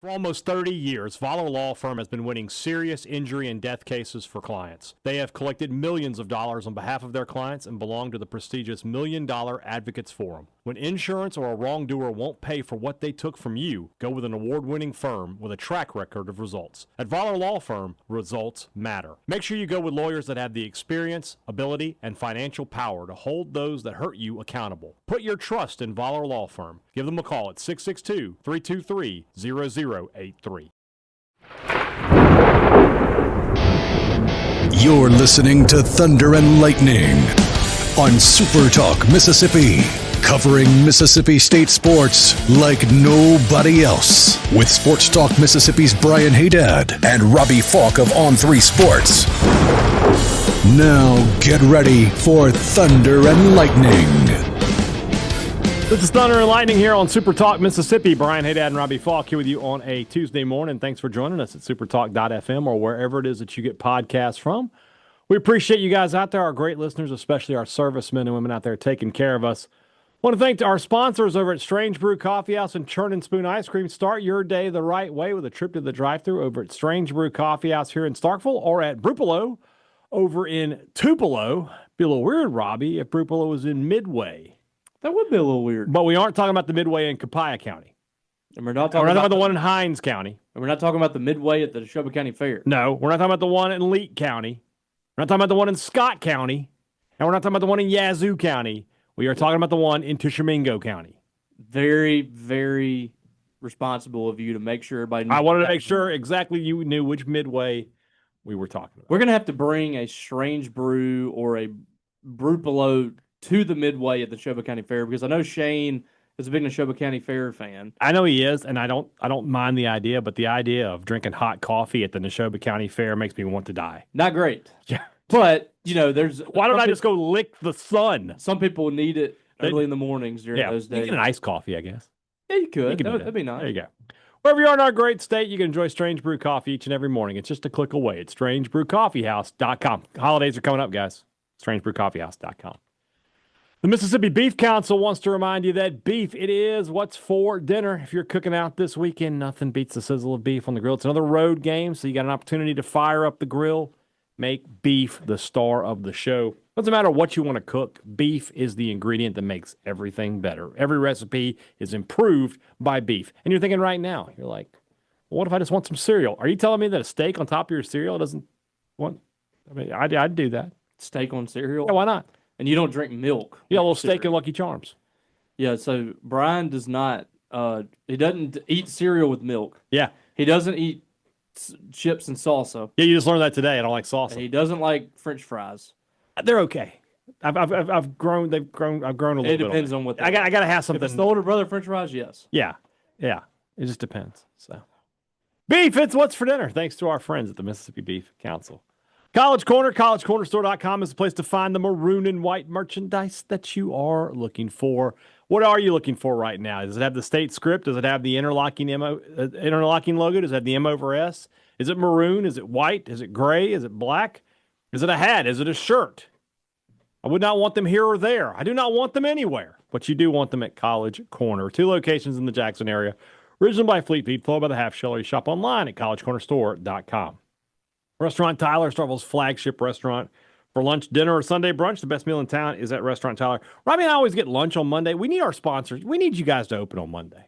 For almost 30 years, Voller Law Firm has been winning serious injury and death cases for clients. They have collected millions of dollars on behalf of their clients and belong to the prestigious $1 Million Advocates Forum. When insurance or a wrongdoer won't pay for what they took from you, go with an award-winning firm with a track record of results. At Voller Law Firm, results matter. Make sure you go with lawyers that have the experience, ability, and financial power to hold those that hurt you accountable. Put your trust in Voller Law Firm. Give them a call at 662-323-0083. You're listening to Thunder and Lightning on SuperTalk Mississippi, covering Mississippi State sports like nobody else. With Sports Talk Mississippi's Brian Hadad and Robbie Faulk of On3 Sports. Now get ready for Thunder and Lightning. This is Thunder and Lightning here on Super Talk Mississippi. Brian Hadad and Robbie Faulk here with you on a Tuesday morning. Thanks for joining us at supertalk.fm or wherever it is that you get podcasts from. We appreciate you guys out there, our great listeners, especially our servicemen and women out there taking care of us. Want to thank our sponsors over at Strange Brew Coffee House and Churn and Spoon Ice Cream. Start your day the right way with a trip to the drive-thru over at Strange Brew Coffee House here in Starkville or at Brupolo over in Tupelo. Be a little weird, Robbie, if Brupolo was in Midway. That would be a little weird. But we aren't talking about the Midway in Copiah County. And we're not talking about the one in Hines County. And we're not talking about the Midway at the Neshoba County Fair. No, we're not talking about the one in Leake County. We're not talking about the one in Scott County. And we're not talking about the one in Yazoo County. We are talking about the one in Tishomingo County. Very, very responsible of you to make sure everybody knows. I wanted to make sure exactly you knew which Midway we were talking about. We're going to have to bring a Strange Brew or a Brupolo to the Midway at the Neshoba County Fair, because I know Shane is a big Neshoba County Fair fan. I know he is, and I don't mind the idea, but the idea of drinking hot coffee at the Neshoba County Fair makes me want to die. Not great. Yeah. But, you know, there's... Why don't I just go lick the sun? Some people need it early in the mornings during those days. You get an iced coffee, I guess. Yeah, you could. That'd be nice. There you go. Wherever you are in our great state, you can enjoy Strange Brew Coffee each and every morning. It's just a click away. It's strangebrewcoffeehouse.com. Holidays are coming up, guys. strangebrewcoffeehouse.com. The Mississippi Beef Council wants to remind you that beef, it is what's for dinner. If you're cooking out this weekend, nothing beats the sizzle of beef on the grill. It's another road game, so you got an opportunity to fire up the grill. Make beef the star of the show. Doesn't matter what you want to cook. Beef is the ingredient that makes everything better. Every recipe is improved by beef. And you're thinking right now, you're like, well, what if I just want some cereal? Are you telling me that a steak on top of your cereal doesn't want? I mean, I'd do that. Steak on cereal? Yeah, why not? And you don't drink milk. Yeah, a little steak and Lucky Charms. Yeah, so Brian does not, he doesn't eat cereal with milk. Yeah. He doesn't eat chips and salsa. Yeah, you just learned that today. I don't like salsa. And he doesn't like French fries. They're okay. I've grown. I've grown a little bit. It depends on what. I got to have something. If it's the older brother French fries, yes. Yeah. It just depends. So, beef. It's what's for dinner. Thanks to our friends at the Mississippi Beef Council. College Corner, collegecornerstore.com is the place to find the maroon and white merchandise that you are looking for. What are you looking for right now? Does it have the state script? Does it have the interlocking logo? Does it have the M over S? Is it maroon? Is it white? Is it gray? Is it black? Is it a hat? Is it a shirt? I would not want them here or there. I do not want them anywhere, but you do want them at College Corner. 2 locations in the Jackson area. Originally by Fleet Feet, followed by the Half Shell. You shop online at collegecornerstore.com. Restaurant Tyler, Starkville's flagship restaurant. For lunch, dinner, or Sunday brunch, the best meal in town is at Restaurant Tyler. Robbie and I always get lunch on Monday. We need our sponsors. We need you guys to open on Monday.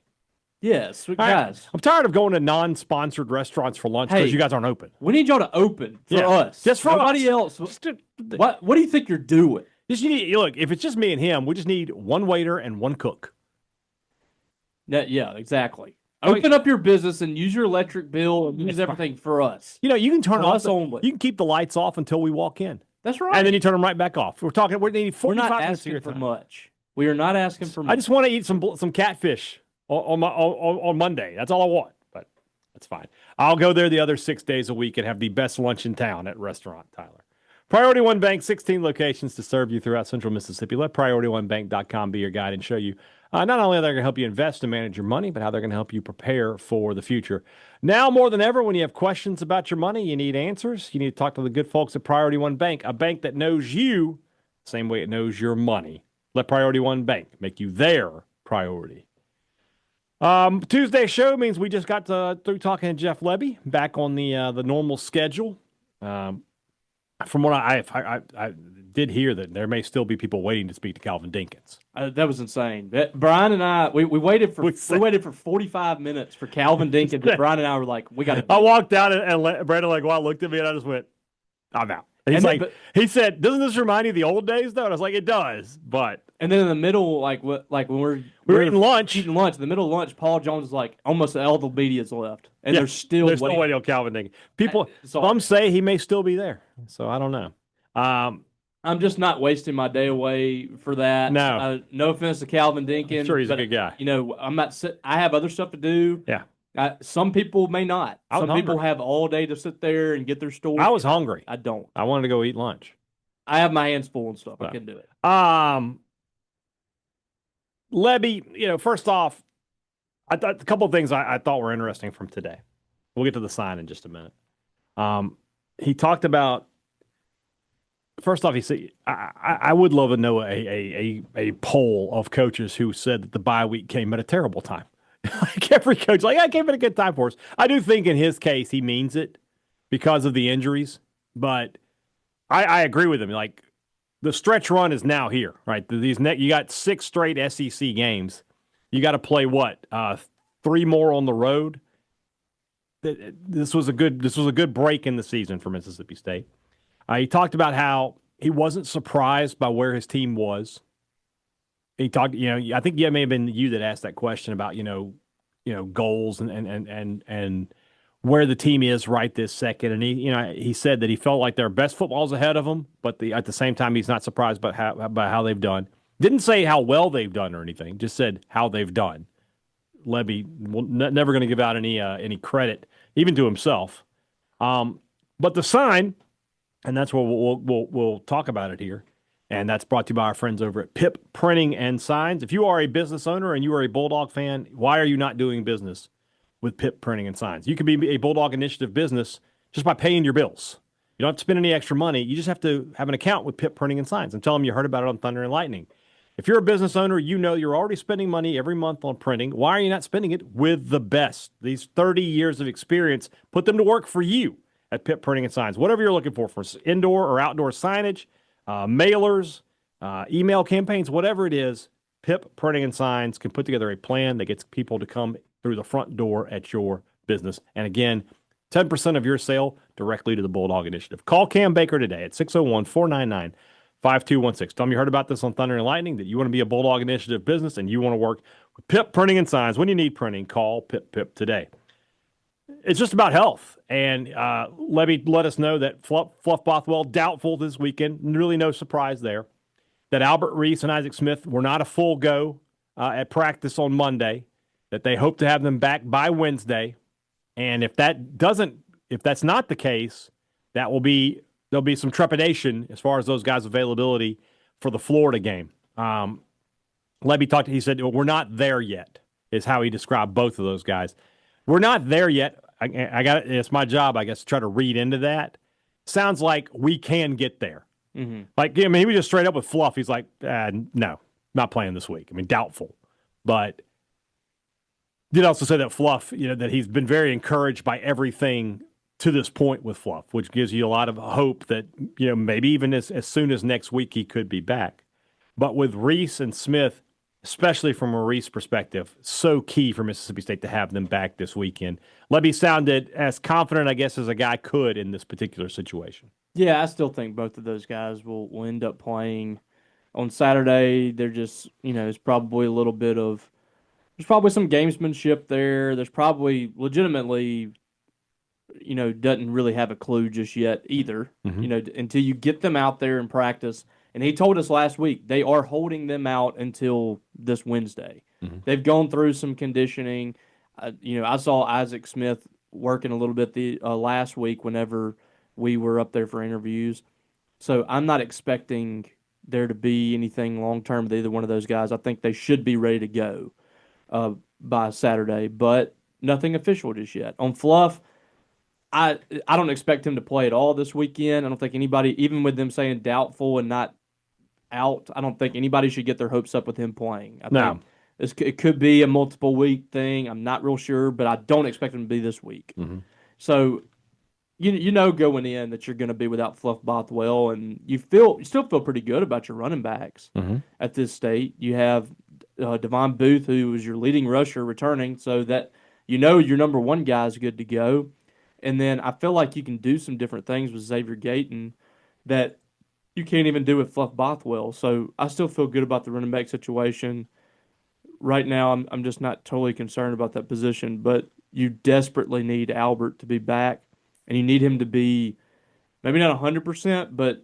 Yes, guys. I'm tired of going to non-sponsored restaurants for lunch because you guys aren't open. We need y'all to open for us. Just for nobody else. What do you think you're doing? Look, if it's just me and him, we just need one waiter and one cook. Yeah, exactly. Open up your business and use your electric bill and use everything for us. You know, you can turn us only. You can keep the lights off until we walk in. That's right. And then you turn them right back off. We're needing 45 We're not minutes asking for much. We are not asking for much. I just want to eat some catfish on Monday. That's all I want. But that's fine. I'll go there the other 6 days a week and have the best lunch in town at Restaurant Tyler. Priority One Bank, 16 locations to serve you throughout Central Mississippi. Let PriorityOneBank.com be your guide and show you not only how they're going to help you invest and manage your money, but how they're going to help you prepare for the future. Now more than ever, when you have questions about your money, you need answers. You need to talk to the good folks at Priority One Bank, a bank that knows you the same way it knows your money. Let Priority One Bank make you their priority. Tuesday show means we just got through talking to Jeff Lebby, back on the normal schedule. From what I did hear that there may still be people waiting to speak to Calvin Dinkins. That was insane. Brian and I, we waited for 45 minutes for Calvin Dinkins. And Brian and I were like, we got to. I walked out and Brandon looked at me and I just went, I'm out. And he said, doesn't this remind you of the old days though? And I was like, it does, but. And then in the middle, like when we were eating lunch. In the middle of lunch, Paul Jones is like, almost all the media's left, and they're still waiting on Calvin Dinkins. Some say he may still be there, so I don't know. I'm just not wasting my day away for that. No, no offense to Calvin Dinkins. I'm sure he's a good guy. I'm not. I have other stuff to do. Yeah. Some people may not. Some people have all day to sit there and get their story. I was hungry. I don't. I wanted to go eat lunch. I have my hands full and stuff. I can do it. Lebby, first off, I thought a couple of things I thought were interesting from today. We'll get to the sign in just a minute. He talked about, first off, he said, I would love to know a poll of coaches who said that the bye week came at a terrible time. Like every coach, I came at a good time for us. I do think in his case he means it because of the injuries, but I agree with him. Like, the stretch run is now here, right? You got 6 straight SEC games. You got to play what? 3 more on the road. This was a good break in the season for Mississippi State. He talked about how he wasn't surprised by where his team was. He talked, I think it may have been you that asked that question about, goals and where the team is right this second. And he said that he felt like their best football's ahead of them, but at the same time, he's not surprised by how they've done. Didn't say how well they've done or anything, just said how they've done. Lebby never going to give out any credit, even to himself. But the sign, and that's what we'll talk about it here, and that's brought to you by our friends over at Pip Printing and Signs. If you are a business owner and you are a Bulldog fan, why are you not doing business with Pip Printing and Signs? You can be a Bulldog Initiative business just by paying your bills. You don't have to spend any extra money. You just have to have an account with Pip Printing and Signs and tell them you heard about it on Thunder and Lightning. If you're a business owner, you're already spending money every month on printing. Why are you not spending it with the best? These 30 years of experience, put them to work for you at Pip Printing and Signs. Whatever you're looking for indoor or outdoor signage, mailers, email campaigns, whatever it is, Pip Printing and Signs can put together a plan that gets people to come through the front door at your business. And again, 10% of your sale directly to the Bulldog Initiative. Call Cam Baker today at 601-499-5216. Tell them you heard about this on Thunder and Lightning, that you want to be a Bulldog Initiative business and you want to work with Pip Printing and Signs. When you need printing, call Pip today. It's just about health. And Lebby let us know that Fluff Bothwell doubtful this weekend. Really no surprise there. That Albert Reese and Isaac Smith were not a full go at practice on Monday. That they hope to have them back by Wednesday. And if that's not the case, there'll be some trepidation as far as those guys' availability for the Florida game. Lebby he said, we're not there yet, is how he described both of those guys. We're not there yet. It's my job, I guess, to try to read into that. Sounds like we can get there. Mm-hmm. Like, he was just straight up with Fluff. He's like, no, not playing this week. Doubtful. But did also say that Fluff, that he's been very encouraged by everything to this point with Fluff, which gives you a lot of hope that, maybe even as soon as next week he could be back. But with Reese and Smith, especially from a Reese perspective, so key for Mississippi State to have them back this weekend. Lebby sounded as confident, I guess, as a guy could in this particular situation. Yeah, I still think both of those guys will end up playing on Saturday. They're just, it's probably a little bit of, there's probably some gamesmanship there. There's probably legitimately, doesn't really have a clue just yet either, until you get them out there and practice. And he told us last week they are holding them out until this Wednesday. Mm-hmm. They've gone through some conditioning. I saw Isaac Smith working a little bit last week whenever we were up there for interviews. So I'm not expecting there to be anything long-term with either one of those guys. I think they should be ready to go by Saturday, but nothing official just yet. On Fluff, I don't expect him to play at all this weekend. I don't think anybody, even with them saying doubtful and not out, I don't think anybody should get their hopes up with him playing. I think It could be a multiple week thing. I'm not real sure, but I don't expect him to be this week. Mm-hmm. So you know going in that you're going to be without Fluff Bothwell, and you still feel pretty good about your running backs at this state. You have Devon Booth, who is your leading rusher, returning, so that your number one guy is good to go. And then I feel like you can do some different things with Xavier Gayton that you can't even do with Fluff Bothwell. So I still feel good about the running back situation. Right now, I'm just not totally concerned about that position, but you desperately need Albert to be back, and you need him to be maybe not 100%, but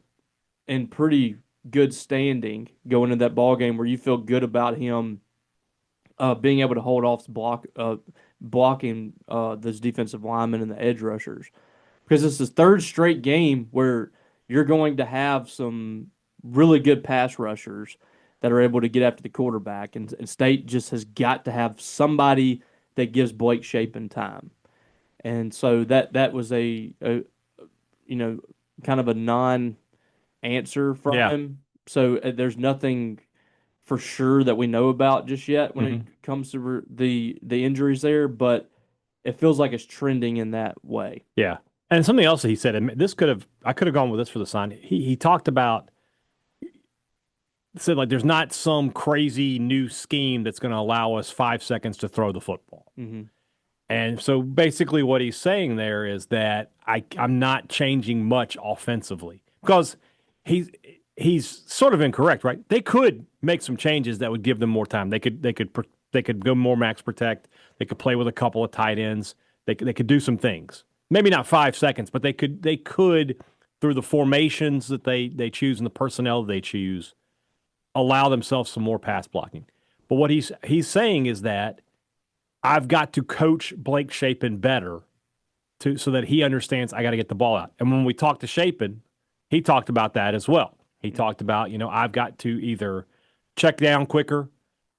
in pretty good standing going into that ball game where you feel good about him being able to hold off blocking those defensive linemen and the edge rushers. Because it's the third straight game where you're going to have some really good pass rushers that are able to get after the quarterback. And State just has got to have somebody that gives Blake Shapen time. And so that was a kind of a non-answer from him. So there's nothing for sure that we know about just yet when it comes to the injuries there, but it feels like it's trending in that way. Yeah. And something else that he said, and I could have gone with this for the sign. He talked about, said like there's not some crazy new scheme that's going to allow us 5 seconds to throw the football. Mm-hmm. And so basically what he's saying there is that I'm not changing much offensively because he's sort of incorrect, right? They could make some changes that would give them more time. They could go more max protect. They could play with a couple of tight ends. They could do some things. Maybe not 5 seconds, but they could through the formations that they choose and the personnel they choose, allow themselves some more pass blocking. But what he's saying is that I've got to coach Blake Shapen better so that he understands I got to get the ball out. And when we talked to Shapen, he talked about that as well. He talked about, I've got to either check down quicker,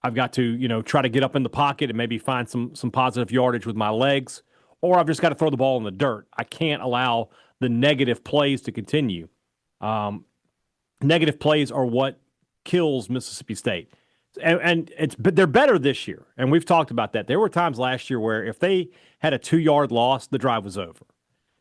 I've got to, try to get up in the pocket and maybe find some positive yardage with my legs, or I've just got to throw the ball in the dirt. I can't allow the negative plays to continue. Negative plays are what kills Mississippi State. But they're better this year, and we've talked about that. There were times last year where if they had a 2-yard loss, the drive was over.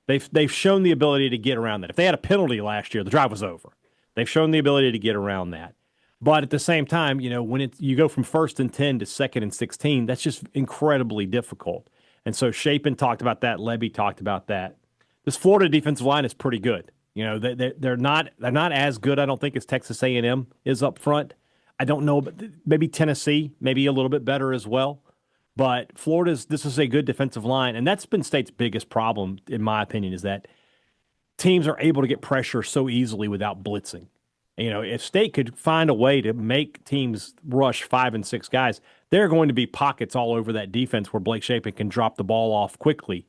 They've shown the ability to get around that. If they had a penalty last year, the drive was over. They've shown the ability to get around that. But at the same time, when you go from 1st and 10 to 2nd and 16, that's just incredibly difficult. And so Shapen talked about that. Lebby talked about that. This Florida defensive line is pretty good. They're not as good, I don't think, as Texas A&M is up front. I don't know, but maybe Tennessee, maybe a little bit better as well. But this is a good defensive line, and that's been State's biggest problem, in my opinion, is that teams are able to get pressure so easily without blitzing. If State could find a way to make teams rush 5 and 6 guys, there are going to be pockets all over that defense where Blake Shapen can drop the ball off quickly.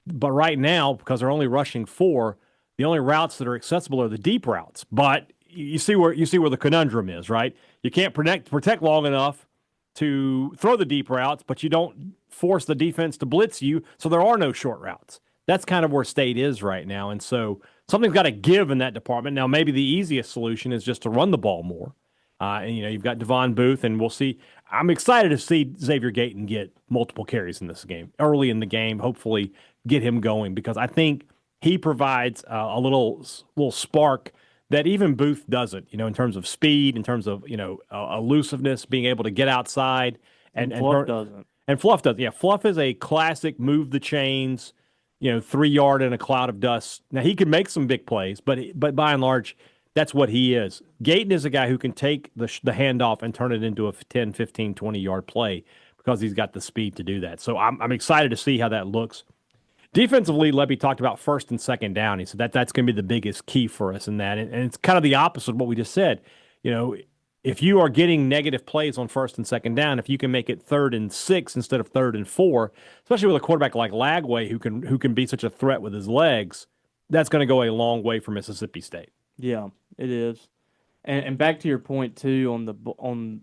But right now, because they're only rushing 4, the only routes that are accessible are the deep routes. But you see where the conundrum is, right? You can't protect long enough to throw the deep routes, but you don't force the defense to blitz you, so there are no short routes. That's kind of where State is right now, and so something's got to give in that department. Now, maybe the easiest solution is just to run the ball more. And you've got Devon Booth, and we'll see. I'm excited to see Xavier Gayton get multiple carries in this game, early in the game, hopefully get him going, because I think he provides a little spark that even Booth doesn't, in terms of speed, in terms of, elusiveness, being able to get outside. And Fluff doesn't. And Fluff doesn't. Yeah, Fluff is a classic move the chains, 3-yard in a cloud of dust. Now, he can make some big plays, but by and large, that's what he is. Gayton is a guy who can take the handoff and turn it into a 10, 15, 20-yard play because he's got the speed to do that. So I'm excited to see how that looks. Defensively, Lebby talked about 1st and 2nd down. He said that's going to be the biggest key for us in that. And it's kind of the opposite of what we just said. If you are getting negative plays on 1st and 2nd down, if you can make it 3rd and 6 instead of 3rd and 4, especially with a quarterback like Lagway who can be such a threat with his legs, that's going to go a long way for Mississippi State. Yeah, it is. And back to your point too on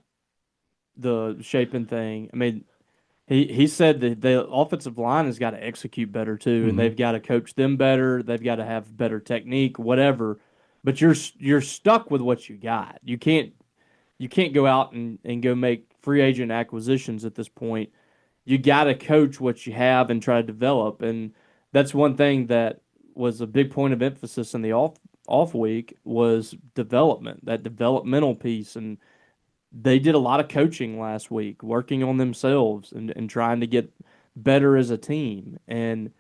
the Shapen thing. I mean, he said that the offensive line has got to execute better too, and they've got to coach them better. They've got to have better technique, whatever. But you're stuck with what you got. You can't go out and go make free agent acquisitions at this point. You got to coach what you have and try to develop. And that's one thing that was a big point of emphasis in the off week was development, that developmental piece. And they did a lot of coaching last week, working on themselves and trying to get better as a team. And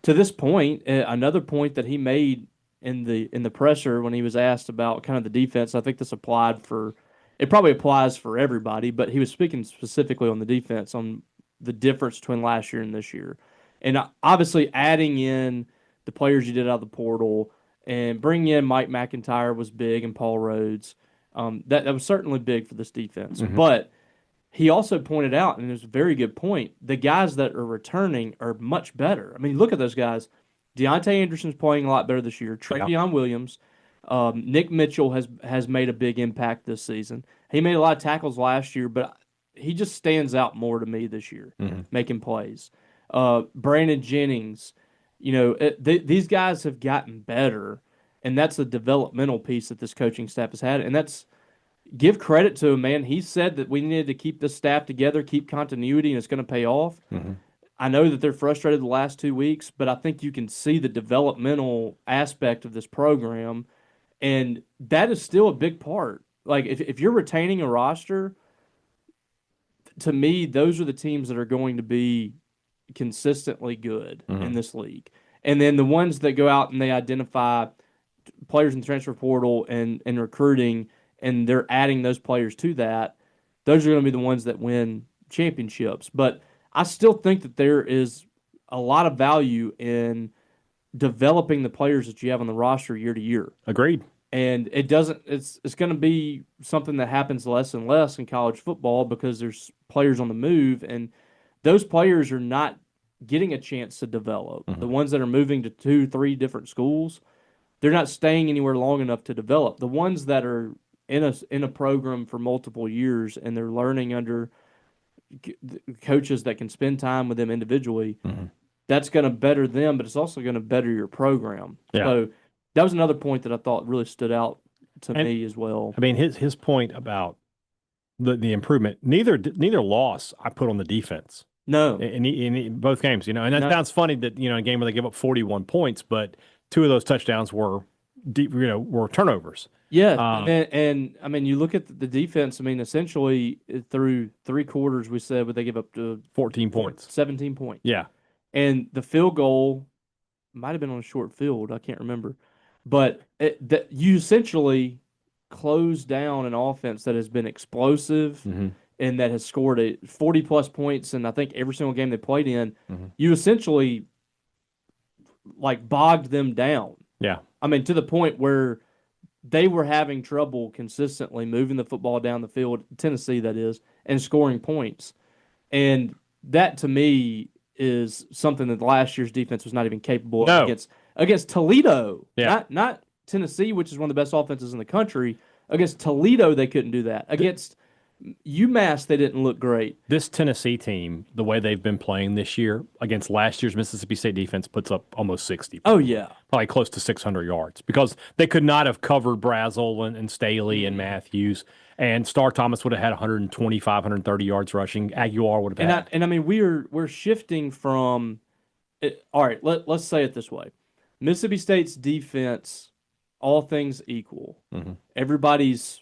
to this point, another point that he made in the presser when he was asked about kind of the defense, I think this it probably applies for everybody, but he was speaking specifically on the defense, on the difference between last year and this year. And obviously adding in the players you did out of the portal and bringing in Mike McIntyre was big, and Paul Rhodes. That was certainly big for this defense. Mm-hmm. But he also pointed out, and it was a very good point, the guys that are returning are much better. I mean, look at those guys. Deontay Anderson's playing a lot better this year. Travion Williams. Nick Mitchell has made a big impact this season. He made a lot of tackles last year, but he just stands out more to me this year, making plays. Brandon Jennings, these guys have gotten better, and that's the developmental piece that this coaching staff has had. And that's give credit to him, man. He said that we needed to keep this staff together, keep continuity, and it's going to pay off. Mm-hmm. I know that they're frustrated the last 2 weeks, but I think you can see the developmental aspect of this program, and that is still a big part. Like, if you're retaining a roster, to me, those are the teams that are going to be consistently good in this league. And then the ones that go out and they identify players in the transfer portal and recruiting, and they're adding those players to that, those are going to be the ones that win championships. But I still think that there is a lot of value in developing the players that you have on the roster year to year. Agreed. And it's going to be something that happens less and less in college football because there's players on the move, and those players are not getting a chance to develop. The ones that are moving to 2-3 different schools, they're not staying anywhere long enough to develop. The ones that are in a program for multiple years and they're learning under coaches that can spend time with them individually, that's going to better them, but it's also going to better your program. Yeah. So that was another point that I thought really stood out to me as well. I mean, his point about the improvement, neither loss I put on the defense. No. In both games, and that sounds funny that, in a game where they give up 41 points, but 2 of those touchdowns were turnovers. Yeah, and I mean, you look at the defense. I mean, essentially through 3 quarters, we said would they give up to 14 points, 17 points. Yeah, and the field goal might have been on a short field. I can't remember, but you essentially closed down an offense that has been explosive and that has scored 40+ points. And I think every single game they played in, you essentially bogged them down. Yeah, I mean, to the point where they were having trouble consistently moving the football down the field, Tennessee that is, and scoring points. And that, to me, is something that last year's defense was not even capable of against Toledo. Yeah. Not Tennessee, which is one of the best offenses in the country. Against Toledo, they couldn't do that. Against UMass, they didn't look great. This Tennessee team, the way they've been playing this year against last year's Mississippi State defense, puts up almost 60. Oh, yeah. Probably close to 600 yards because they could not have covered Brazel and Staley and Matthews. And Star Thomas would have had 125, 130 yards rushing. Aguilar would have had. And I mean, we're shifting from all right, let's say it this way. Mississippi State's defense, all things equal, everybody's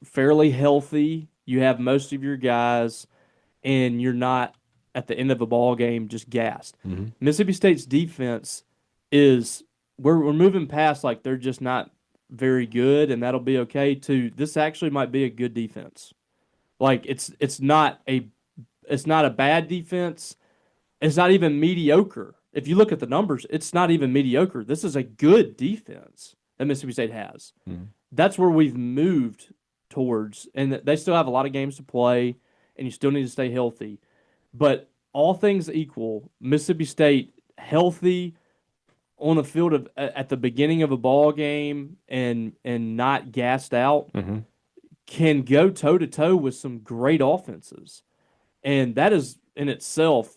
fairly healthy. You have most of your guys, and you're not at the end of a ball game just gassed. Mississippi State's defense is we're moving past they're just not very good, and that'll be okay. To this actually might be a good defense. It's not a bad defense. It's not even mediocre. If you look at the numbers, it's not even mediocre. This is a good defense that Mississippi State has. That's where we've moved towards, and they still have a lot of games to play, and you still need to stay healthy. But all things equal, Mississippi State healthy on the field at the beginning of a ball game and not gassed out can go toe-to-toe with some great offenses. And that is in itself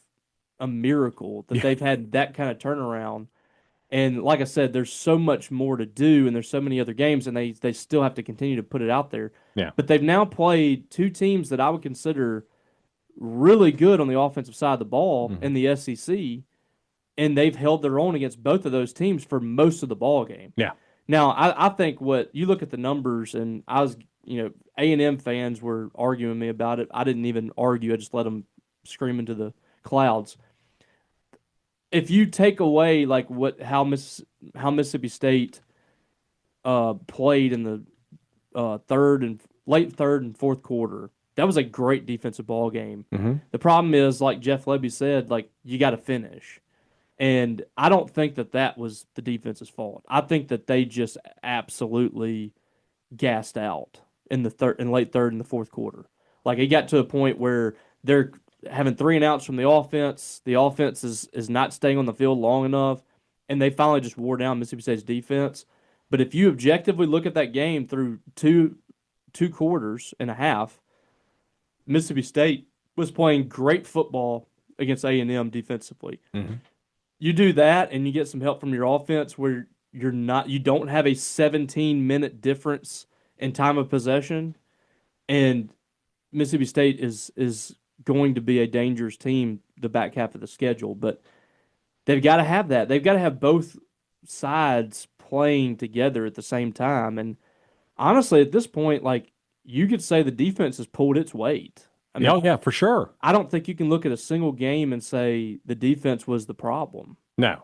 a miracle that they've had that kind of turnaround. And like I said, there's so much more to do, and there's so many other games, and they still have to continue to put it out there. Yeah. But they've now played two teams that I would consider really good on the offensive side of the ball in the SEC, and they've held their own against both of those teams for most of the ball game. Yeah. Now, I think what you look at the numbers, and A&M fans were arguing with me about it. I didn't even argue. I just let them scream into the clouds. If you take away like how Mississippi State played in the late third and fourth quarter, that was a great defensive ball game. Mm-hmm. The problem is, like Jeff Lebby said, like you got to finish, and I don't think that was the defense's fault. I think that they just absolutely gassed out in the late third and the fourth quarter. Like it got to a point where they're having 3 and outs from the offense. The offense is not staying on the field long enough, and they finally just wore down Mississippi State's defense. But if you objectively look at that game through two quarters and a half, Mississippi State was playing great football against A&M defensively. Mm-hmm. You do that, and you get some help from your offense where you don't have a 17-minute difference in time of possession, and Mississippi State is going to be a dangerous team the back half of the schedule. But they've got to have that. They've got to have both sides playing together at the same time. And honestly, at this point, like you could say the defense has pulled its weight. I mean, yeah, for sure. I don't think you can look at a single game and say the defense was the problem. No.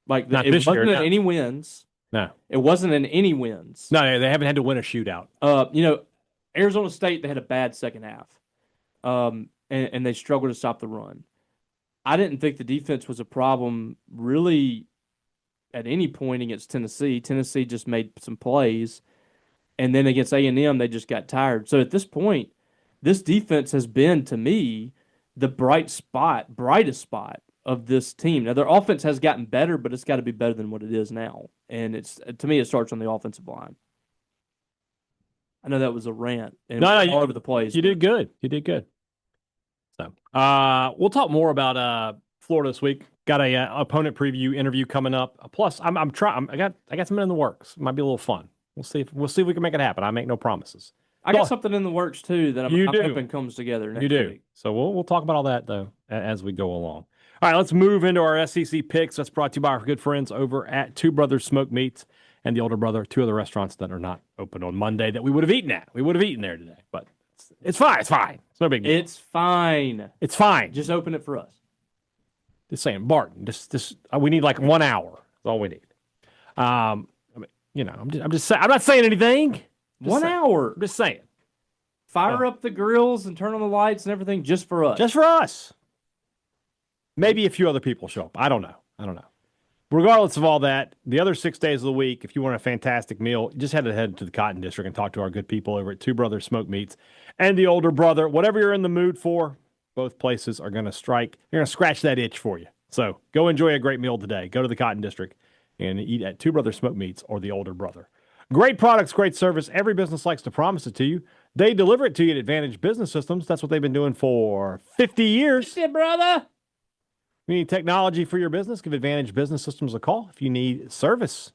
Like Not it this wasn't year, in no. any wins. No. It wasn't in any wins. No, they haven't had to win a shootout. Arizona State, they had a bad second half. And they struggled to stop the run. I didn't think the defense was a problem really at any point against Tennessee. Tennessee just made some plays, and then against A&M, they just got tired. So at this point, this defense has been, to me, the brightest spot of this team. Now, their offense has gotten better, but it's got to be better than what it is now. And to me, it starts on the offensive line. I know that was a rant and all over the place. You did good. You did good. So, we'll talk more about Florida this week. Got a opponent preview interview coming up. Plus, I got something in the works. It might be a little fun. We'll see if we can make it happen. I make no promises. I got something in the works too that I'm hoping comes together next week. So we'll talk about all that though as we go along. All right, let's move into our SEC picks. That's brought to you by our good friends over at Two Brothers Smoked Meats and the Older Brother, two other restaurants that are not open on Monday that we would have eaten at. We would have eaten there today, but it's fine. It's fine. It's no big deal. It's fine. It's fine. Just open it for us. Just saying, Barton. Just we need like 1 hour. That's all we need. I'm just saying. I'm not saying anything. 1 hour. I'm just saying. Fire up the grills and turn on the lights and everything just for us. Just for us. Maybe a few other people show up. I don't know. Regardless of all that, the other 6 days of the week, if you want a fantastic meal, you just head to the Cotton District and talk to our good people over at Two Brothers Smoked Meats and the Older Brother. Whatever you're in the mood for, both places are going to strike. They're going to scratch that itch for you. So go enjoy a great meal today. Go to the Cotton District and eat at Two Brothers Smoked Meats or the Older Brother. Great products, great service. Every business likes to promise it to you. They deliver it to you at Advantage Business Systems. That's what they've been doing for 50 years. Yeah, brother. If you need technology for your business, give Advantage Business Systems a call. If you need service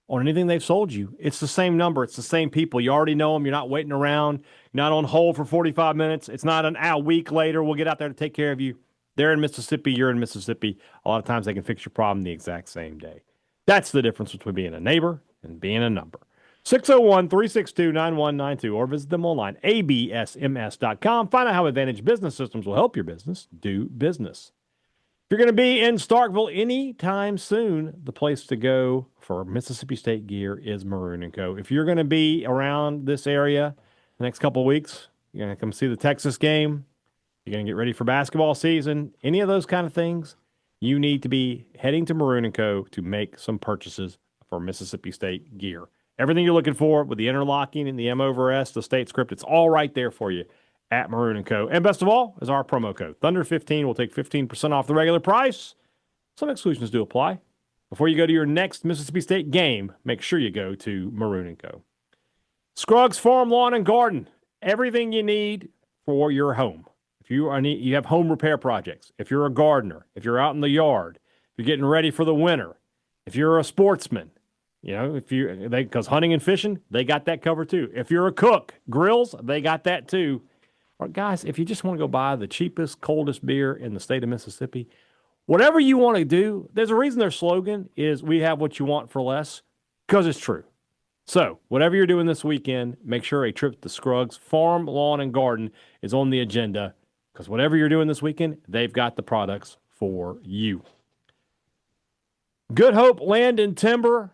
on anything they've sold you, it's the same number. It's the same people. You already know them. You're not waiting around. You're not on hold for 45 minutes. It's not a week later. We'll get out there to take care of you. They're in Mississippi. You're in Mississippi. A lot of times they can fix your problem the exact same day. That's the difference between being a neighbor and being a number. 601-362-9192 or visit them online, absms.com. Find out how Advantage Business Systems will help your business do business. If you're going to be in Starkville anytime soon, the place to go for Mississippi State gear is Maroon & Co. If you're going to be around this area the next couple of weeks, you're going to come see the Texas game, you're going to get ready for basketball season, any of those kind of things, you need to be heading to Maroon & Co. to make some purchases for Mississippi State gear. Everything you're looking for with the interlocking and the M over S, the state script, it's all right there for you at Maroon & Co. And best of all is our promo code. Thunder15 will take 15% off the regular price. Some exclusions do apply. Before you go to your next Mississippi State game, make sure you go to Maroon & Co. Scruggs Farm Lawn and Garden. Everything you need for your home. If you have home repair projects, if you're a gardener, if you're out in the yard, if you're getting ready for the winter, If you're a sportsman, because hunting and fishing, they got that covered too. If you're a cook, grills, they got that too. Or guys, if you just want to go buy the cheapest, coldest beer in the state of Mississippi, whatever you want to do, there's a reason their slogan is "We have what you want for less," because it's true. So, whatever you're doing this weekend, make sure a trip to Scruggs Farm, Lawn, and Garden is on the agenda, because whatever you're doing this weekend, they've got the products for you. Good Hope Land and Timber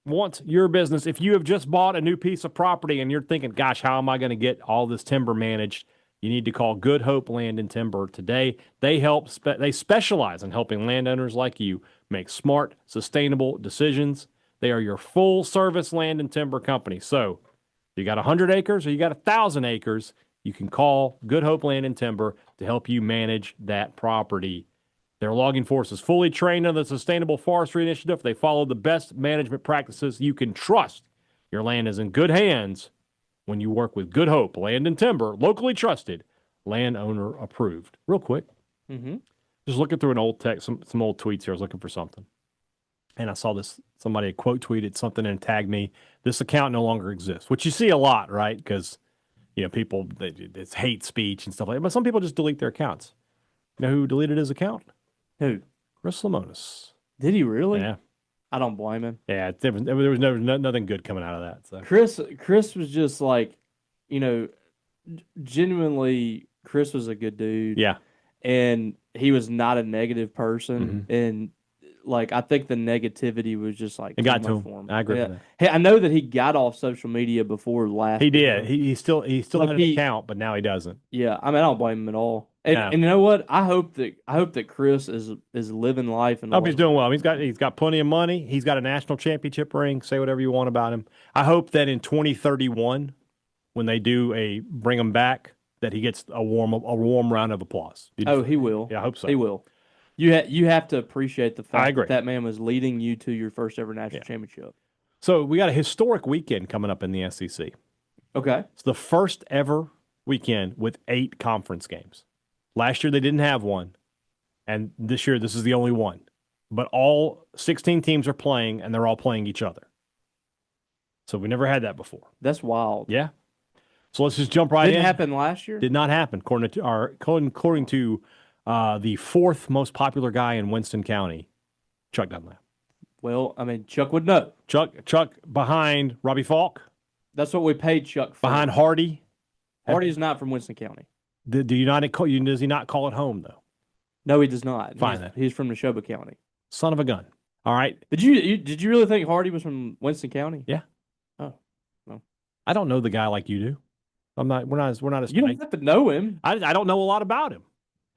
wants your business. If you have just bought a new piece of property and you're thinking, gosh, how am I going to get all this timber managed? You need to call Good Hope Land and Timber today. They specialize in helping landowners like you make smart, sustainable decisions. They are your full-service land and timber company. So you got 100 acres or you got 1,000 acres, you can call Good Hope Land and Timber to help you manage that property. Their logging force is fully trained on the Sustainable Forestry Initiative. They follow the best management practices. You can trust your land is in good hands when you work with Good Hope Land and Timber, locally trusted, landowner approved. Real quick, just looking through an old text, some old tweets here. I was looking for something, and I saw this. Somebody had quote tweeted something and tagged me. This account no longer exists, which you see a lot, right? Because people, it's hate speech and stuff like that. But some people just delete their accounts. You know who deleted his account? Who? Chris Lemonis. Did he really? Yeah. I don't blame him. Yeah, there was nothing good coming out of that. So Chris was just like, genuinely, Chris was a good dude. Yeah. And he was not a negative person. And I think the negativity was just like it got too to much him. for him. I agree with that. Hey, I know that he got off social media before last. He did. He still Like had an account, but now he doesn't. Yeah, I don't blame him at all. And, No. and you know what? I hope that Chris is living life. And I hope he's doing well. He's got plenty of money. He's got a national championship ring. Say whatever you want about him. I hope that in 2031, when they do bring him back, that he gets a warm round of applause. He will. Yeah, I hope so. He will. You have to appreciate the I fact agree. that man was leading you to your first ever national championship. So we got a historic weekend coming up in the SEC. Okay. It's the first ever weekend with 8 conference games. Last year they didn't have one, and this year this is the only one. But all 16 teams are playing, and they're all playing each other. So we never had that before. That's wild. Yeah. So let's just jump right in. Didn't happen last year? Did not happen, according to the 4th most popular guy in Winston County, Chuck Dunlap. Well, Chuck would know. Chuck behind Robbie Faulk. That's what we paid Chuck for. Behind Hardy. Hardy's not from Winston County. Does he not call it home, though? No, he does not. Fine, then. He's from Neshoba County. Son of a gun. All right. Did you really think Hardy was from Winston County? Yeah. Oh, no. I don't know the guy like you do. We're not as You don't have to know him. I don't know a lot about him.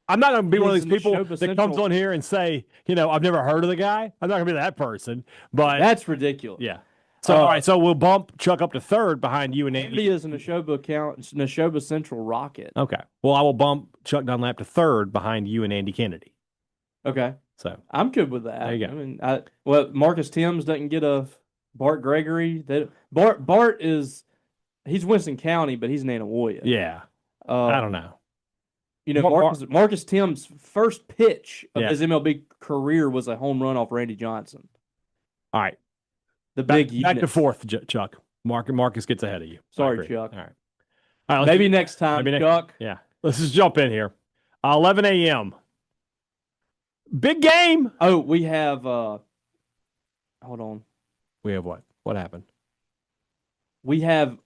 I'm not going to be one of these people that comes on here and say, I've never heard of the guy. I'm not going to be that person. But that's ridiculous. Yeah. So all right, so we'll bump Chuck up to 3rd behind you and Andy. He is a Neshoba Central Rocket. Okay. Well, I will bump Chuck Dunlap to 3rd behind you and Andy Kennedy. Okay. So I'm good with that. There you go. Marcus Timms doesn't get a Bart Gregory. Bart is he's Winston County, but he's in Anawoya. Yeah. I don't know. Marcus Timms' first pitch of his MLB career was a home run off Randy Johnson. All right. Back to 4th, Chuck. Marcus gets ahead of you. Sorry, Chuck. All right. Maybe next time, Chuck. Yeah. Let's just jump in here. 11 a.m. Big game. Oh, we have hold on. We have what? What happened? We have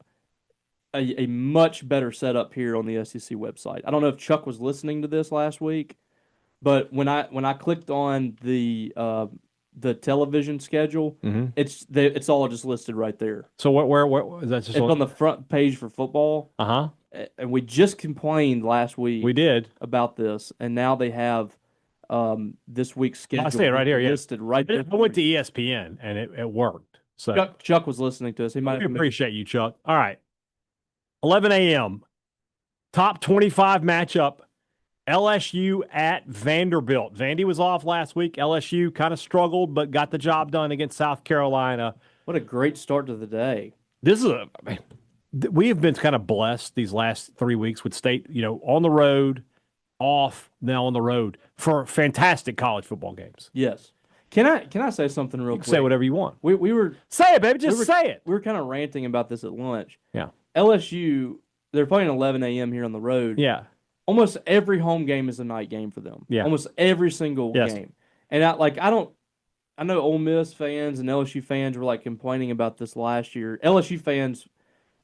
a much better setup here on the SEC website. I don't know if Chuck was listening to this last week, but when I clicked on the television schedule, it's all just listed right there. So where is that? Just it's on the front page for football. And we just complained last week. We did about this, and now they have this week's schedule. I see it right here. Listed right there. I went to ESPN and it worked. So Chuck was listening to us. He might appreciate you, Chuck. All right, 11 a.m. Top 25 matchup. LSU at Vanderbilt. Vandy was off last week. LSU kind of struggled, but got the job done against South Carolina. What a great start to the day. We have been kind of blessed these last 3 weeks with State, on the road, off, now on the road for fantastic college football games. Yes. Can I say something real quick? Say whatever you want. We were say it, baby. Just say it. We were kind of ranting about this at lunch. Yeah. LSU, they're playing 11 a.m. here on the road. Yeah. Almost every home game is a night game for them. Yeah. Almost every single game. And I know Ole Miss fans and LSU fans were like complaining about this last year. LSU fans,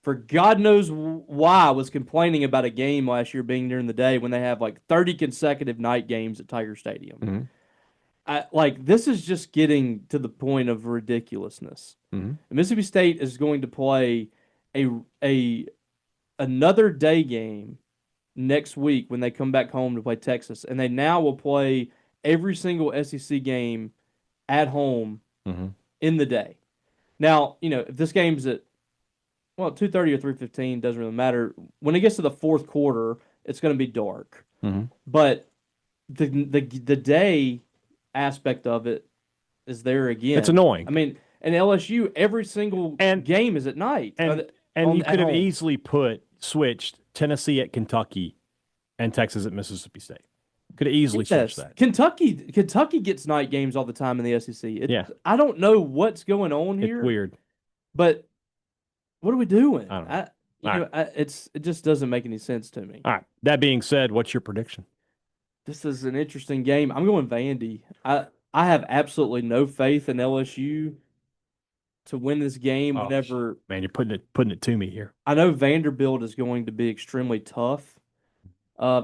for God knows why, was complaining about a game last year being during the day when they have like 30 consecutive night games at Tiger Stadium. Mm-hmm. This is just getting to the point of ridiculousness. Mm-hmm. Mississippi State is going to play another day game next week when they come back home to play Texas, and they now will play every single SEC game at home in the day. Now, if this game's at 2:30 or 3:15, doesn't really matter. When it gets to the fourth quarter, it's going to be dark. Mm-hmm. But the day aspect of it is there again. It's annoying. I mean, and LSU, every single game is at night. And you could have easily switched Tennessee at Kentucky and Texas at Mississippi State. Could have easily switched that. Kentucky gets night games all the time in the SEC. I don't know what's going on here. It's weird. But what are we doing? I don't know. It just doesn't make any sense to me. All right. That being said, what's your prediction? This is an interesting game. I'm going Vandy. I have absolutely no faith in LSU to win this game whenever. Man, you're putting it to me here. I know Vanderbilt is going to be extremely tough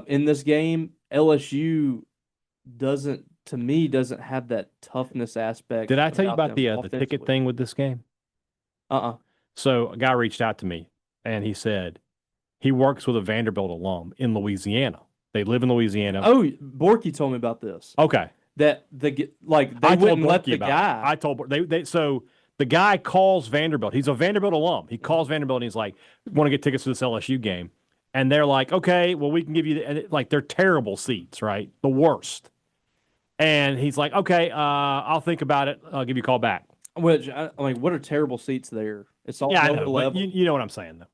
in this game. LSU doesn't have that toughness aspect. Did I tell you about the ticket thing with this game? So a guy reached out to me, and he said he works with a Vanderbilt alum in Louisiana. They live in Louisiana. Oh, Borky told me about this. Okay. That they wouldn't let the guy. I told so the guy calls Vanderbilt. He's a Vanderbilt alum. He calls Vanderbilt and he's like, "Want to get tickets to this LSU game?" And they're like, "Okay, well we can give you they're terrible seats, right? The worst." And he's like, "Okay, I'll think about it. I'll give you a call back." Which what are terrible seats there? It's all I know, level. You know what I'm saying though.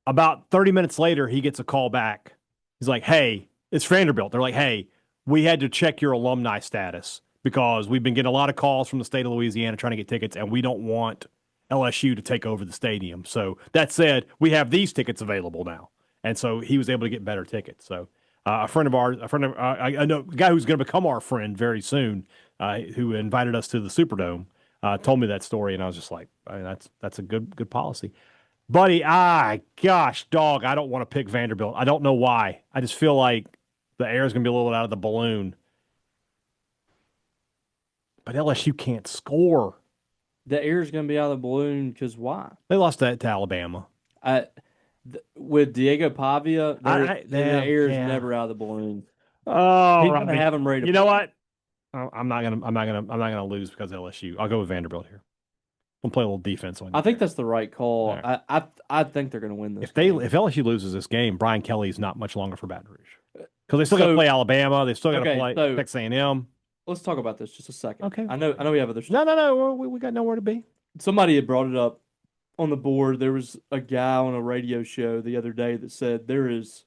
About 30 minutes later, he gets a call back. He's like, "Hey, it's Vanderbilt." They're like, "Hey, we had to check your alumni status because we've been getting a lot of calls from the state of Louisiana trying to get tickets, and we don't want LSU to take over the stadium. So that said, we have these tickets available now." And so he was able to get better tickets. So I know a guy who's going to become our friend very soon, who invited us to the Superdome, told me that story, and I was just like, that's a good policy. Buddy, gosh, dog, I don't want to pick Vanderbilt. I don't know why. I just feel like the air is going to be a little bit out of the balloon. But LSU can't score. The air is going to be out of the balloon because why? They lost that to Alabama. With Diego Pavia, the air is never out of the balloon. Oh, he's gonna have him ready. You know what? I'm not gonna lose because of LSU. I'll go with Vanderbilt here. We'll play a little defense on you. I think that's the right call. Right. I think they're gonna win this. If LSU loses this game, Brian Kelly's not much longer for Baton Rouge because they still got to play Alabama. They still got to play Texas A&M. Let's talk about this just a second. Okay. I know we have other stuff. No. We got nowhere to be. Somebody had brought it up on the board. There was a guy on a radio show the other day that said there is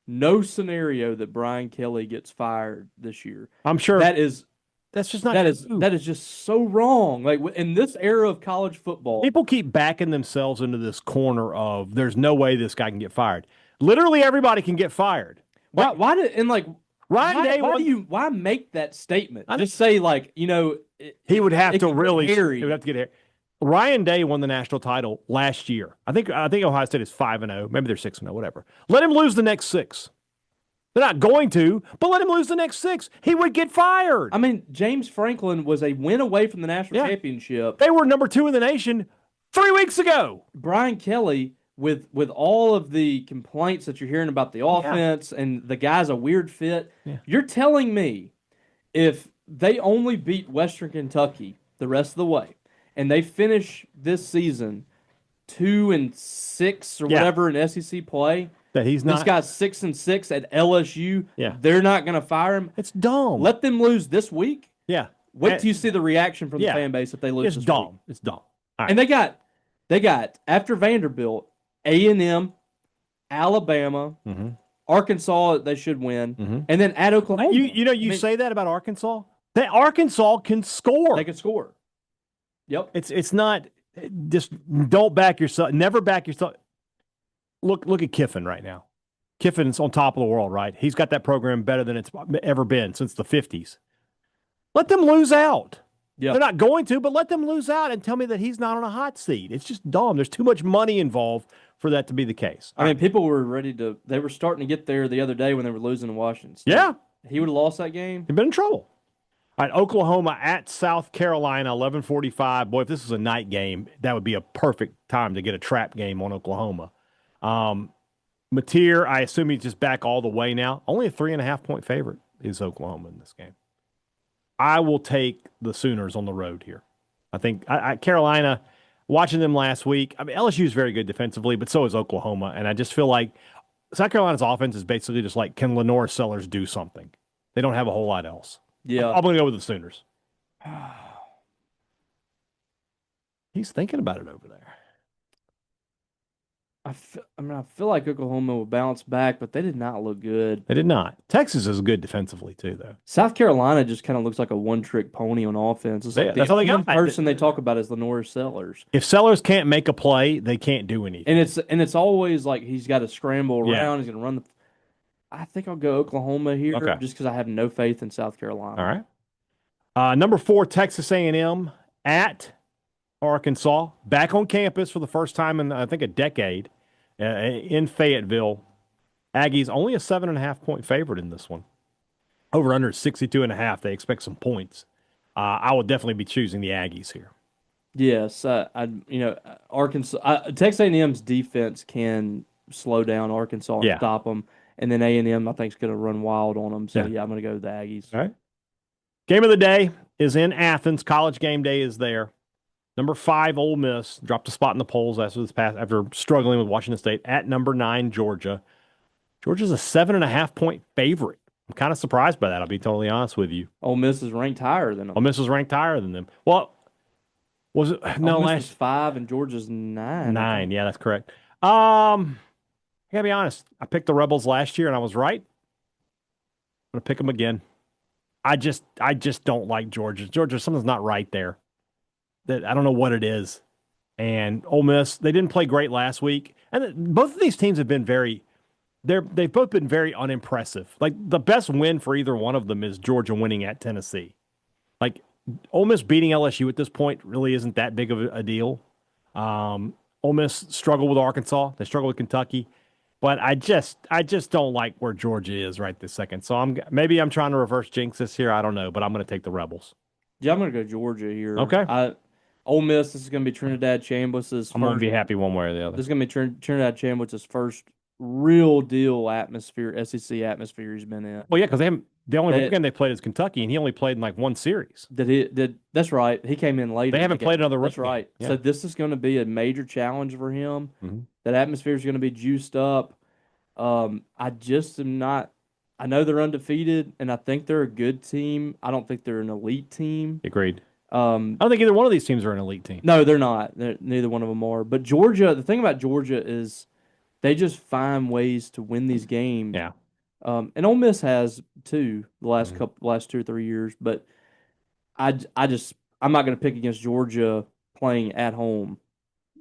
no scenario that Brian Kelly gets fired this year. I'm sure that's just not true. That is just so wrong. Like in this era of college football, people keep backing themselves into this corner of there's no way this guy can get fired. Literally everybody can get fired. Why make that statement? Just say he would have to get here. Ryan Day won the national title last year. I think Ohio State is 5-0. Maybe they're 6-0, whatever. Let him lose the next 6. They're not going to, but let him lose the next 6. He would get fired. I mean, James Franklin was a win away from the national championship. They were number 2 in the nation 3 weeks ago. Brian Kelly, with all of the complaints that you're hearing about the offense and the guy's a weird fit, you're telling me if they only beat Western Kentucky the rest of the way, and they finish this season 2-6 or whatever in SEC play, that he's not. This guy's 6-6 at LSU. Yeah, they're not going to fire him. It's dumb. Let them lose this week. Yeah, wait till you see the reaction from the fan base if they lose. It's dumb. Week. It's dumb. Right. And they got after Vanderbilt, A&M, Alabama, Arkansas. They should win, and then at Oklahoma. You say that about Arkansas. That Arkansas can score. They can score. Yep. It's not just don't back yourself. Never back yourself. Look at Kiffin right now. Kiffin's on top of the world, right? He's got that program better than it's ever been since the 50s. Let them lose out. Yep. They're not going to, but let them lose out and tell me that he's not on a hot seat. It's just dumb. There's too much money involved for that to be the case. I mean, people were ready to – they were starting to get there the other day when they were losing to Washington State. Yeah. He would have lost that game. He'd been in trouble. All right, Oklahoma at South Carolina, 11:45. Boy, if this was a night game, that would be a perfect time to get a trap game on Oklahoma. Mateer, I assume he's just back all the way now. Only a 3.5-point favorite is Oklahoma in this game. I will take the Sooners on the road here. I think Carolina, watching them last week, I mean, LSU is very good defensively, but so is Oklahoma. And I just feel like South Carolina's offense is basically just like, can Lenore Sellers do something? They don't have a whole lot else. Yeah. I'm going to go with the Sooners. He's thinking about it over there. I feel like Oklahoma will bounce back, but they did not look good. They did not. Texas is good defensively, too, though. South Carolina just kind of looks like a one-trick pony on offense. It's like that's all they got. One person they talk about is Lenore Sellers. If Sellers can't make a play, they can't do anything. And it's always like he's got to scramble around. Yeah. He's going to run the. I think I'll go Oklahoma here just because I have no faith in South Carolina. All right. Number 4, Texas A&M at Arkansas, back on campus for the first time in, I think, a decade in Fayetteville. Aggies only a 7.5-point favorite in this one. Over under 62.5. They expect some points. I will definitely be choosing the Aggies here. Yes, Arkansas, Texas A&M's defense can slow down Arkansas and stop them, and then A&M I think is going to run wild on them. So I'm going to go with the Aggies. All right. Game of the day is in Athens. College game day is there. Number 5, Ole Miss dropped a spot in the polls after struggling with Washington State at number 9, Georgia. Georgia's a 7.5-point favorite. I'm kind of surprised by that. I'll be totally honest with you. Ole Miss is ranked higher than them. Ole Miss was ranked higher than them. Well, was it? No, Ole Miss was 5 and Georgia's 9. 9. Yeah, that's correct. I gotta be honest. I picked the Rebels last year and I was right. I'm gonna pick them again. I just don't like Georgia. Georgia, something's not right there. That I don't know what it is. And Ole Miss, they didn't play great last week. And both of these teams have been they've both been very unimpressive. Like the best win for either one of them is Georgia winning at Tennessee. Like Ole Miss beating LSU at this point really isn't that big of a deal. Ole Miss struggled with Arkansas. They struggled with Kentucky. But I just don't like where Georgia is right this second. So maybe I'm trying to reverse jinx this here. I don't know, but I'm going to take the Rebels. Yeah, I'm going to go Georgia here. Okay. Ole Miss, this is going to be Trinidad Chambliss' I'm going to be happy one way or the other. This is going to be Trinidad Chambliss' first real deal atmosphere, SEC atmosphere he's been in. Well, yeah, because the only weekend they played is Kentucky, and he only played in like one series. That's right. He came in late. They haven't played another. That's right. Yeah. So this is going to be a major challenge for him. Mm-hmm. That atmosphere is going to be juiced up. I just am not. I know they're undefeated, and I think they're a good team. I don't think they're an elite team. Agreed. I don't think either one of these teams are an elite team. No, they're not. Neither one of them are. But Georgia, the thing about Georgia is they just find ways to win these games. Yeah. And Ole Miss has too the last 2 or 3 years. But I'm not going to pick against Georgia playing at home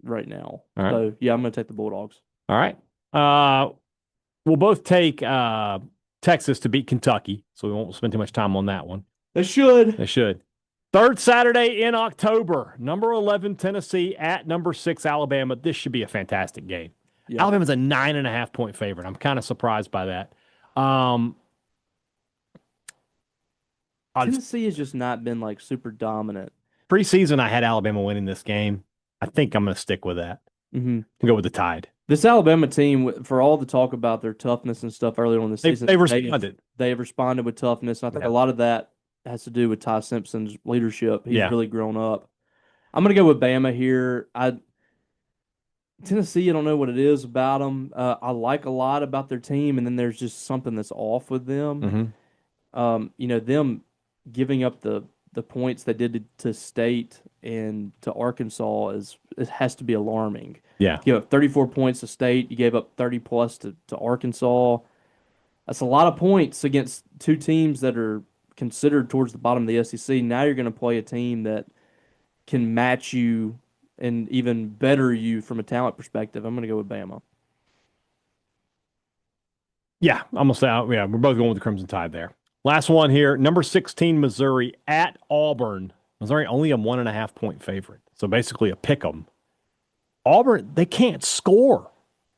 right now. Right. So yeah, I'm going to take the Bulldogs. All right. We'll both take Texas to beat Kentucky, so we won't spend too much time on that one. They should. Third Saturday in October, number 11 Tennessee at number 6 Alabama. This should be a fantastic game. Yeah. Alabama's a 9.5-point favorite. I'm kind of surprised by that. Tennessee has just not been like super dominant. Preseason, I had Alabama winning this game. I think I'm going to stick with that. Mm-hmm. Go with the Tide. This Alabama team, for all the talk about their toughness and stuff earlier on in the season, they responded. They have responded with toughness. And I think a lot of that has to do with Ty Simpson's leadership. He's really grown up. I'm going to go with Bama here. Tennessee, I don't know what it is about them. I like a lot about their team, and then there's just something that's off with them. Mm-hmm. Them giving up the points they did to State and to Arkansas it has to be alarming. Yeah. You gave up 34 points to State. You gave up 30-plus to Arkansas. That's a lot of points against two teams that are considered towards the bottom of the SEC. Now you're going to play a team that can match you and even better you from a talent perspective. I'm going to go with Bama. Yeah, I'm going to say, we're both going with the Crimson Tide there. Last one here, number 16, Missouri at Auburn. Missouri only a 1.5 point favorite. So basically a pick 'em. Auburn, they can't score.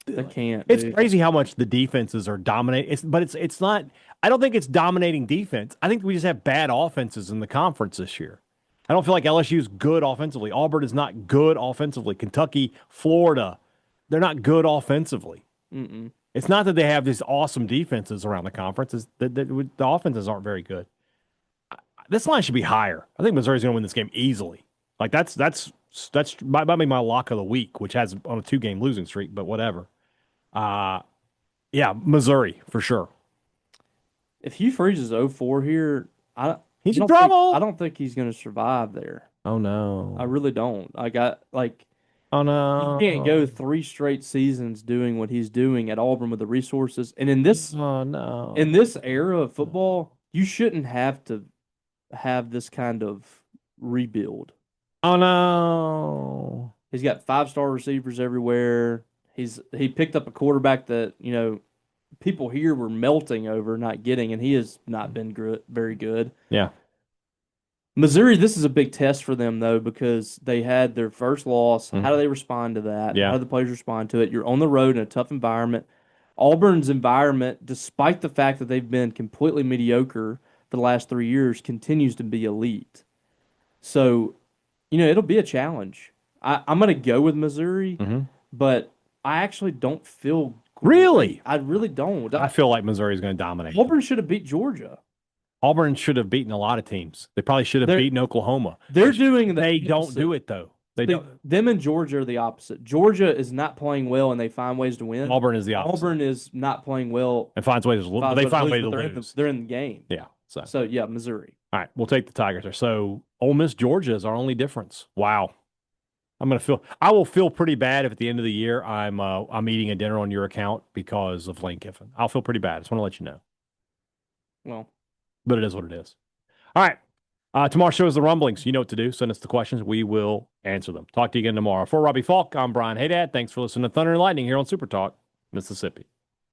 They can't. It's dude. crazy how much the defenses are dominating. It's not. I don't think it's dominating defense. I think we just have bad offenses in the conference this year. I don't feel like LSU is good offensively. Auburn is not good offensively. Kentucky, Florida, they're not good offensively. Mm-mm. It's not that they have these awesome defenses around the conference. It's that the offenses aren't very good. This line should be higher. I think Missouri's going to win this game easily. Like that's might be my lock of the week, which has on a 2-game losing streak, but whatever. Yeah, Missouri for sure. If Hugh Freeze is 0-4 here, He's in trouble. I don't think he's going to survive there. Oh no, I really don't. Oh no, you can't go 3 straight seasons doing what he's doing at Auburn with the resources. And in this era of football, you shouldn't have to have this kind of rebuild. Oh no. He's got 5-star receivers everywhere. He picked up a quarterback that, people here were melting over not getting, and he has not been very good. Yeah. Missouri, this is a big test for them, though, because they had their first loss. Mm-hmm. How do they respond to that? Yeah. How do the players respond to it? You're on the road in a tough environment. Auburn's environment, despite the fact that they've been completely mediocre for the last 3 years, continues to be elite. So, it'll be a challenge. I'm going to go with Missouri, but I actually don't feel great. Really? I really don't. I feel like Missouri is going to dominate. Auburn should have beat Georgia. Auburn should have beaten a lot of teams. They probably should have beaten Oklahoma. They're doing the They opposite. don't do it though. They don't. Them and Georgia are the opposite. Georgia is not playing well, and they find ways to win. Auburn is the opposite. Auburn is not playing well and finds ways to lose. They find ways to lose. They're in the game. Yeah. So yeah, Missouri. All right, we'll take the Tigers there. So Ole Miss, Georgia is our only difference. Wow. I will feel pretty bad if at the end of the year I'm eating a dinner on your account because of Lane Kiffin. I'll feel pretty bad. I just want to let you know. Well, but it is what it is. All right. Tomorrow's show is the Rumblings. You know what to do. Send us the questions. We will answer them. Talk to you again tomorrow. For Robbie Faulk, I'm Brian Hadad. Thanks for listening to Thunder and Lightning here on Super Talk, Mississippi.